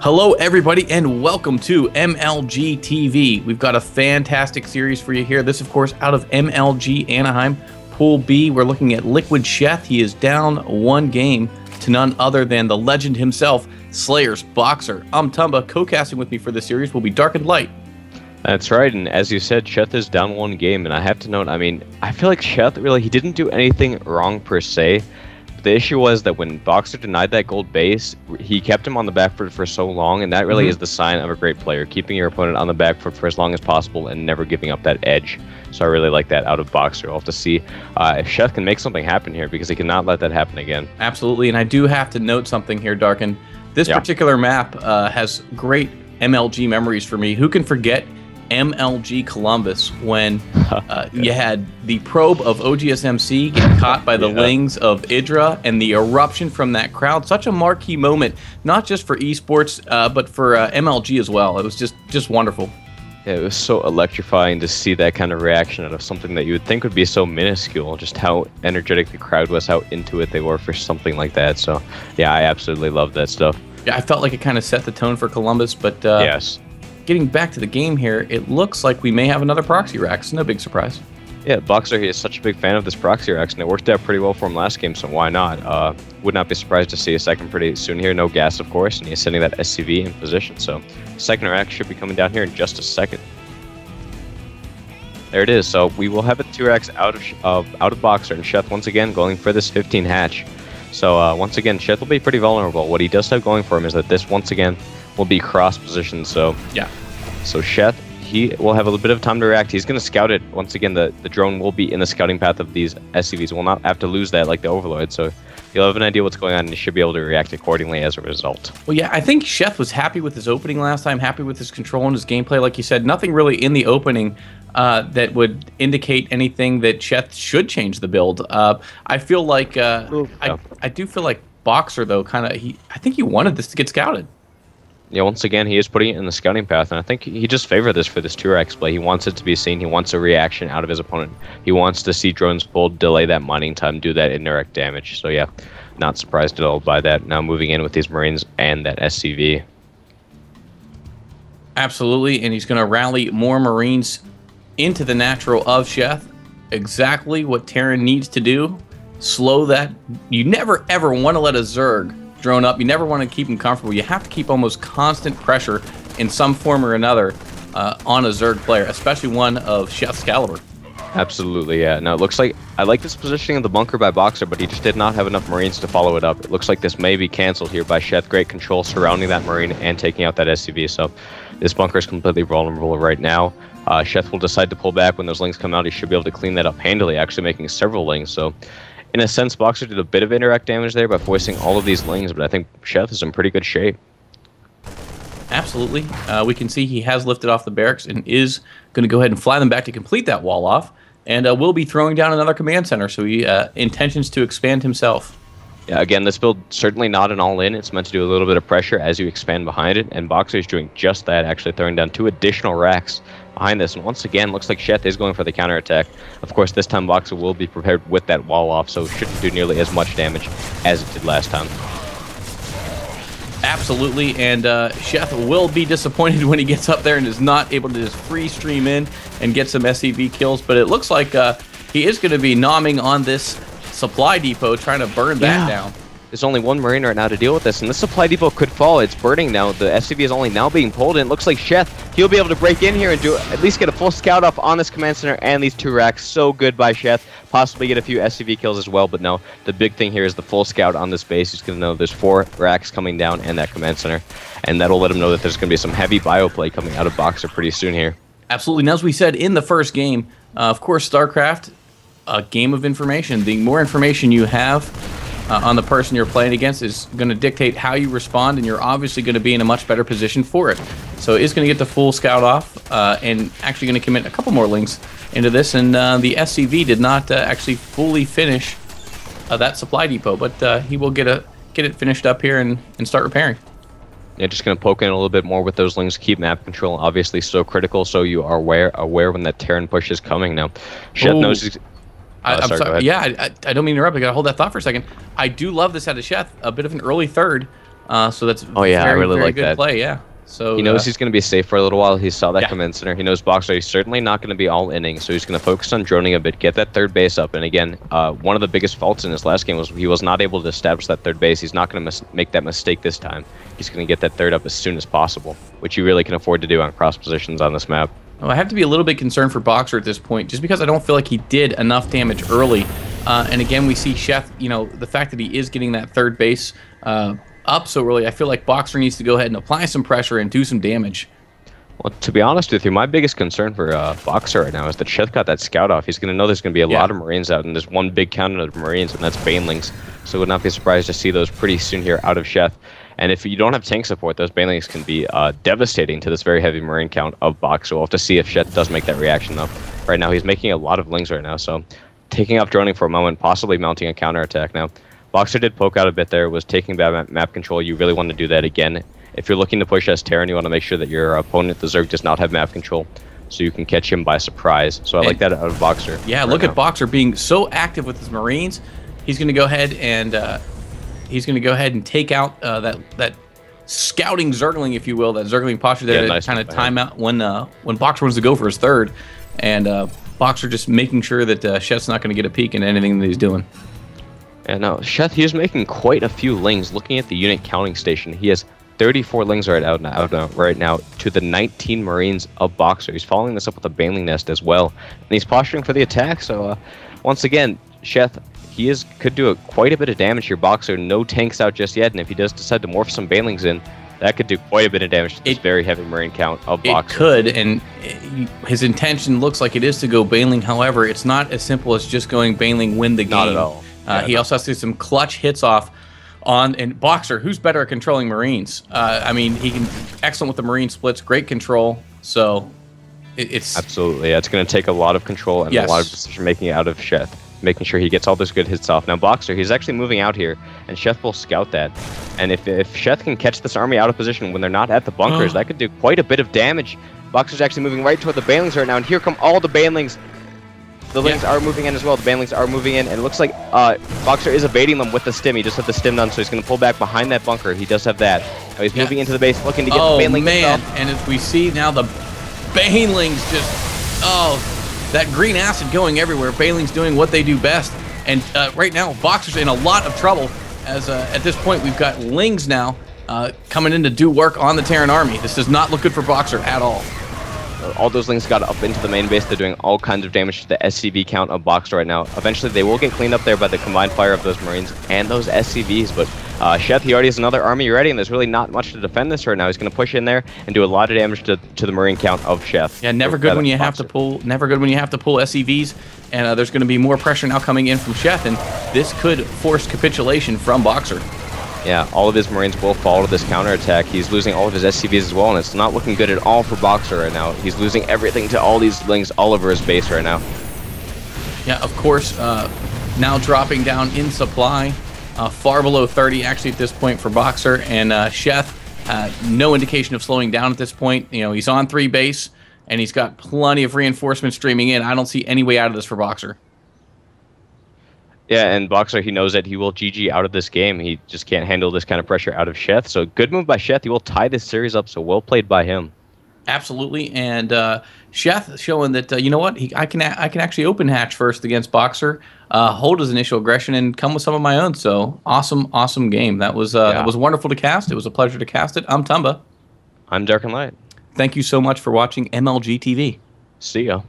Hello, everybody, and welcome to MLG TV. We've got a fantastic series for you here. This, of course, out of MLG Anaheim, Pool B. We're looking at Liquid Sheth. He is down one game to none other than the legend himself, Slayer's Boxer. I'm Tumba. Co-casting with me for this series will be Dark and Light. That's right, and as you said, Sheth is down one game, and I have to note, I feel like Sheth, really, he didn't do anything wrong per se. The issue was that when Boxer denied that gold base, he kept him on the back foot for so long, and that really is the sign of a great player, keeping your opponent on the back foot for as long as possible and never giving up that edge. So I really like that out of Boxer. We'll have to see if Sheth can make something happen here, because he cannot let that happen again. Absolutely, and I do have to note something here, Darkin. This particular map has great MLG memories for me. Who can forget MLG Columbus when you had the probe of OGSMC get caught by the lings of Idra and the eruption from that crowd? Such a marquee moment, not just for esports, but for MLG as well. It was just wonderful. Yeah, it was so electrifying to see that kind of reaction out of something that you would think would be so minuscule, just how energetic the crowd was, how into it they were for something like that. So, yeah, I absolutely love that stuff. Yeah, I felt like it kind of set the tone for Columbus, but yes. Getting back to the game here, it looks like we may have another proxy rack, so no big surprise. Yeah, Boxer, he is such a big fan of this proxy racks, and it worked out pretty well for him last game, so why not? Would not be surprised to see a second pretty soon here. No gas, of course, and he's sending that SCV in position, so second rack should be coming down here in just a second. There it is, so we will have it 2 racks out of Boxer, and Sheth once again going for this 15 hatch. So once again, Sheth will be pretty vulnerable. What he does have going for him is that this, once again, will be cross position. So yeah. So Sheth, he will have a little bit of time to react. He's going to scout it. Once again, the drone will be in the scouting path of these SCVs. We'll not have to lose that like the Overlord. So you'll have an idea what's going on, and you should be able to react accordingly as a result. Well, yeah, I think Sheth was happy with his opening last time, happy with his control and his gameplay. Like you said, nothing really in the opening that would indicate anything that Sheth should change the build. I feel like I do feel like Boxer, though, I think he wanted this to get scouted. Yeah, once again, he is putting it in the scouting path, and I think he just favored this for this 2x play. He wants it to be seen. He wants a reaction out of his opponent. He wants to see drones pulled, delay that mining time, do that indirect damage. So yeah, not surprised at all by that. Now moving in with these Marines and that SCV. Absolutely, and he's going to rally more Marines into the natural of Sheth. Exactly what Terran needs to do. Slow that. You never, ever want to let a Zerg drone up. You never want to keep them comfortable. You have to keep almost constant pressure in some form or another on a Zerg player, especially one of Sheth's caliber. Absolutely, yeah. Now, it looks like I like this positioning of the bunker by Boxer, but he just did not have enough Marines to follow it up. It looks like this may be canceled here by Sheth. Great control surrounding that Marine and taking out that SCV. So this bunker is completely vulnerable right now. Sheth will decide to pull back when those lings come out. He should be able to clean that up handily, actually making several lings. So in a sense, Boxer did a bit of indirect damage there by voicing all of these lings, but I think Sheth is in pretty good shape. Absolutely. We can see he has lifted off the barracks and is going to go ahead and fly them back to complete that wall off. And will be throwing down another command center, so he intentions to expand himself. Yeah, again, this build certainly not an all-in. It's meant to do a little bit of pressure as you expand behind it, and Boxer is doing just that, actually throwing down 2 additional racks behind this. And once again, looks like Sheth is going for the counterattack. Of course, this time Boxer will be prepared with that wall off, so it shouldn't do nearly as much damage as it did last time. Absolutely, and Sheth will be disappointed when he gets up there and is not able to just free stream in and get some SCV kills, but it looks like he is going to be nomming on this supply depot, trying to burn that down. There's only one Marine right now to deal with this, and this supply depot could fall. It's burning now. The SCV is only now being pulled, and it looks like Sheth, he'll be able to break in here and do at least get a full scout off on this command center and these 2 racks. So good by Sheth. Possibly get a few SCV kills as well, but no, the big thing here is the full scout on this base. He's going to know there's 4 racks coming down and that command center, and that'll let him know that there's going to be some heavy bio play coming out of Boxer pretty soon here. Absolutely. Now, as we said in the first game, of course, StarCraft, a game of information. The more information you have on the person you're playing against is going to dictate how you respond, and you're obviously going to be in a much better position for it. So it's going to get the full scout off and actually going to commit a couple more links into this, and the SCV did not actually fully finish that supply depot, but he will get it finished up here and start repairing. Yeah, just going to poke in a little bit more with those lings. Keep map control obviously so critical, so you are aware when that Terran push is coming. Now, Sheth knows he's... I'm sorry. Yeah, I don't mean to interrupt. I got to hold that thought for a second. I do love this out of Sheth. A bit of an early third. So that's Oh yeah, I really very like good that. play. Yeah. So He knows he's going to be safe for a little while. He saw that yeah. come in center. He knows Boxer. He's certainly not going to be all innings, so he's going to focus on droning a bit, get that third base up. And again, one of the biggest faults in his last game was he was not able to establish that third base. He's not going to make that mistake this time. He's going to get that third up as soon as possible, which you really can afford to do on cross positions on this map. Oh, I have to be a little bit concerned for Boxer at this point, just because I don't feel like he did enough damage early. And again, we see Sheth, the fact that he is getting that third base up so early, I feel like Boxer needs to go ahead and apply some pressure and do some damage. Well, to be honest with you, my biggest concern for Boxer right now is that Sheth got that scout off. He's going to know there's going to be a lot of Marines out, and there's one big count of Marines, and that's Banelings. So I would not be surprised to see those pretty soon here out of Sheth. And if you don't have tank support, those Banelings can be devastating to this very heavy Marine count of Boxer. We'll have to see if Sheth does make that reaction, though. Right now, he's making a lot of Lings right now, so taking off droning for a moment, possibly mounting a counterattack now. Boxer did poke out a bit there, was taking bad map control. You really want to do that again. If you're looking to push as Terran, you want to make sure that your opponent, the Zerg, does not have map control, so you can catch him by surprise. So I like that out of Boxer. Yeah, look at Boxer being so active with his Marines. He's going to go ahead and take out that scouting Zergling, if you will, that Zergling posture there to kind of time out when Boxer wants to go for his third, and Boxer just making sure that Sheth's not going to get a peek in anything that he's doing. And now Sheth, he is making quite a few Lings. Looking at the unit counting station, he has 34 Lings right now to the 19 Marines of Boxer. He's following this up with a Baneling Nest as well, and he's posturing for the attack. So once again, Sheth, he could do quite a bit of damage here. Boxer, no tanks out just yet, and if he does decide to morph some Banelings in, that could do quite a bit of damage to this very heavy Marine count of Boxer. It could, and his intention looks like it is to go Baneling. However, it's not as simple as just going Baneling win the game. Not at all. He also has to do some clutch hits off on and Boxer, who's better at controlling Marines. I mean, he can excellent with the Marine splits, great control. So it's absolutely, it's going to take a lot of control and a lot of decision making out of Sheth, making sure he gets all those good hits off. Now Boxer, he's actually moving out here, and Sheth will scout that. And if Sheth can catch this army out of position when they're not at the bunkers, that could do quite a bit of damage. Boxer's actually moving right toward the Banelings right now, and here come all the Banelings. The Lings are moving in as well. The Banelings are moving in, and it looks like Boxer is evading them with the stim. He just had the stim done, so he's going to pull back behind that bunker. He does have that. Now he's moving into the base, looking to get the Banelings. Oh, man. And as we see now, the Banelings just, that green acid going everywhere. Banelings doing what they do best. And right now, Boxer's in a lot of trouble, as at this point, we've got Lings now coming in to do work on the Terran army. This does not look good for Boxer at all. All those Lings got up into the main base. They're doing all kinds of damage to the SCV count of Boxer right now. Eventually, they will get cleaned up there by the combined fire of those Marines and those SCVs. But Sheth, he already has another army ready, and there's really not much to defend this right now. He's going to push in there and do a lot of damage to the Marine count of Sheth. Yeah, never good when you have to pull. Never good when you have to pull SCVs. And there's going to be more pressure now coming in from Sheth, and this could force capitulation from Boxer. Yeah, all of his Marines will fall to this counterattack. He's losing all of his SCVs as well, and it's not looking good at all for Boxer right now. He's losing everything to all these Lings all over his base right now. Yeah, of course, now dropping down in supply, far below 30 actually at this point for Boxer, and Sheth, no indication of slowing down at this point. He's on 3 base, and he's got plenty of reinforcements streaming in. I don't see any way out of this for Boxer. Yeah, and Boxer, he knows that he will GG out of this game. He just can't handle this kind of pressure out of Sheth. So good move by Sheth. He will tie this series up, so well played by him. Absolutely, and Sheth showing that, you know what, I can actually open hatch first against Boxer, hold his initial aggression, and come with some of my own. So awesome game. That was wonderful to cast. It was a pleasure to cast it. I'm Tumba. I'm Dark and Light. Thank you so much for watching MLG TV. See ya.